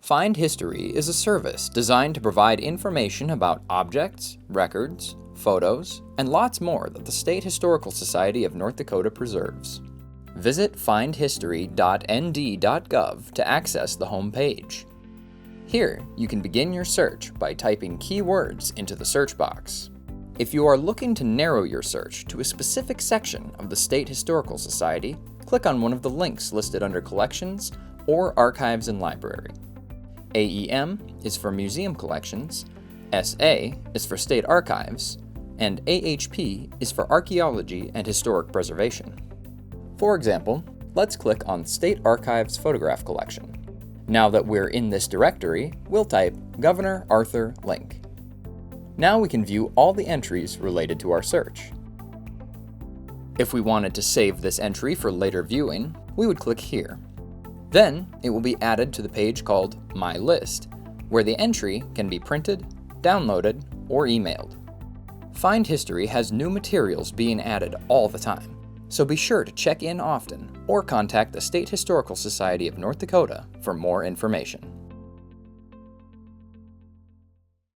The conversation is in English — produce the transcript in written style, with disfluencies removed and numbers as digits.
Find History is a service designed to provide information about objects, records, photos, and lots more that the State Historical Society of North Dakota preserves. Visit findhistory.nd.gov to access the home page. Here, you can begin your search by typing keywords into the search box. If you are looking to narrow your search to a specific section of the State Historical Society, click on one of the links listed under Collections or Archives and Library. AEM is for Museum Collections, SA is for State Archives, and AHP is for Archaeology and Historic Preservation. For example, let's click on State Archives Photograph Collection. Now that we're in this directory, we'll type Governor Arthur Link. Now we can view all the entries related to our search. If we wanted to save this entry for later viewing, we would click here. Then, it will be added to the page called My List, where the entry can be printed, downloaded, or emailed. Find History has new materials being added all the time, so be sure to check in often or contact the State Historical Society of North Dakota for more information.